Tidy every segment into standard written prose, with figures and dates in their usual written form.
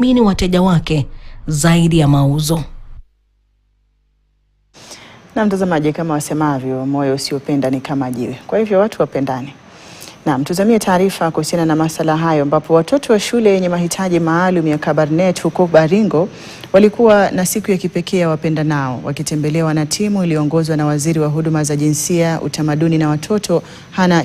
mini wateja wake zaidi ya mauzo. Na mtazamaji, kama wasemavyo, moyo usiopenda ni kama jiwe. Kwa hivyo watu wapendane. Na mtazamie taarifa kuhusiana na masala hayo, ambapo watoto wa shule yenye mahitaji maalum ya Kabarnet huko Baringo walikuwa na siku ya kipekee ya wapendanao, wakitembelewa na timu iliyoongozwa na Waziri wa Huduma za Jinsia, Utamaduni na Watoto Hana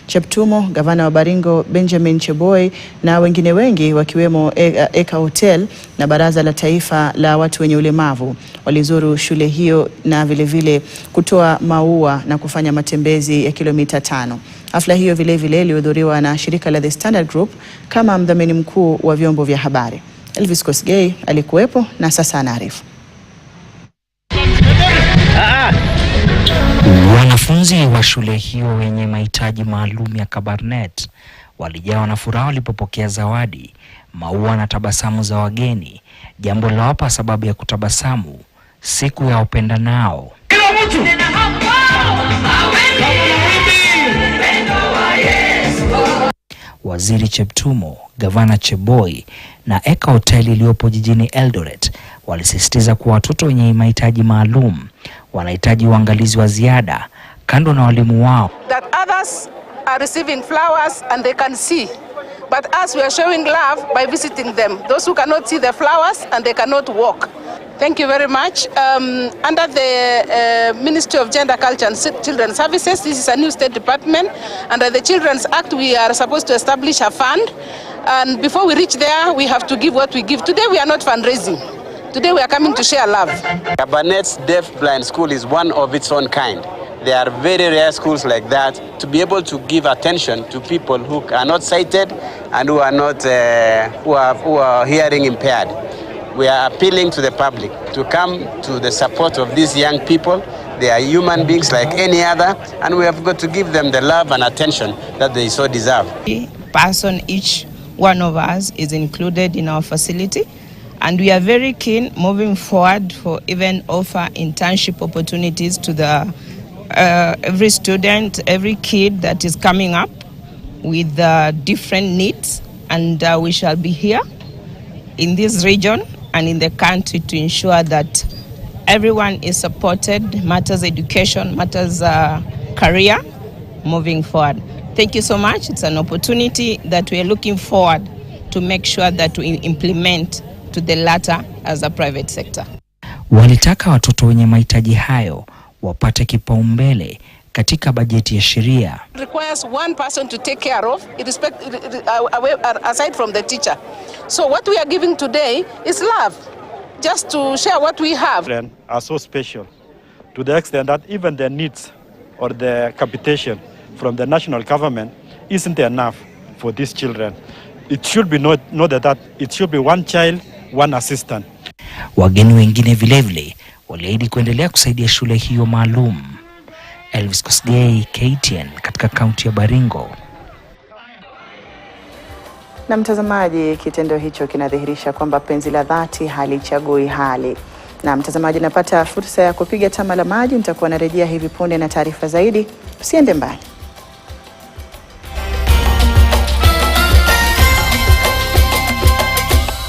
Cheptumo, gavana wa Baringo Benjamin Cheboy na wengine wengi wakiwemo Eka Hotel na Baraza la Taifa la Watu wenye Ulemavu walizuru shule hiyo na vile kutoa maua na kufanya matembezi ya kilomita 5. Hafla hiyo vile ilihudhuriwa na shirika la The Standard Group kama mdhamini mkuu wa vyombo vya habari. Elvis Kosgei alikuwepo na sasa anaarifu. Wanafunzi wa shule hiyo wenye mahitaji maalum ya Kabarnet walijawa na furaha walipopokea zawadi, maua na tabasamu za wageni, jambo lilowapa sababu ya kutabasamu siku ya wapendanao. Waziri Cheptumo, Gavana Cheboy na Eka Hotel iliyopo jijini Eldoret walisisitiza kuwa watoto wenye mahitaji maalum wanahitaji uangalizi wa ziada kando na walimu wao. That others are receiving flowers and they can see, but us we are showing love by visiting them. Those who cannot see the flowers and they cannot walk. Thank you very much. Under the Ministry of Gender, Culture and Children's Services, this is a new state department. Under the Children's Act, we are supposed to establish a fund. And before we reach there, we have to give what we give. Today, we are not fundraising. Today, we are coming to share love. Kabernet's deaf-blind school is one of its own kind. There are very rare schools like that to be able to give attention to people who are not sighted and who are not who are hearing impaired. We are appealing to the public to come to the support of these young people. They are human beings like any other, and we have got to give them the love and attention that they so deserve. Each one of us is included in our facility, and we are very keen moving forward for even offer internship opportunities to the every student, every kid that is coming up with different needs, and we shall be here in this region and in the country to ensure that everyone is supported, matters education, matters career, moving forward. Thank you so much. It's an opportunity that we are looking forward to make sure that we implement to the latter as a private sector. Walitaka watoto wenye mahitaji hayo wapate kipaumbele katika bajeti ya sheria. It requires one person to take care of, aside from the teacher. So what we are giving today is love, just to share what we have. Children are so special to the extent that even the needs or the capitation from the national government isn't enough for these children. It should be noted that it should be one child, one assistant. Wageni wengine vile waliahidi kuendelea kusaidia shule hiyo maalum. Elvis Kosgei, KTN, katika kaunti ya Baringo. Na mtazamaji, kitendo hicho kinadhihirisha kwamba penzi la dhati halichagui hali. Na mtazamaji, napata fursa ya kupiga tama la maji, nitakuwa narejea hivi punde na taarifa zaidi. Usiende mbali.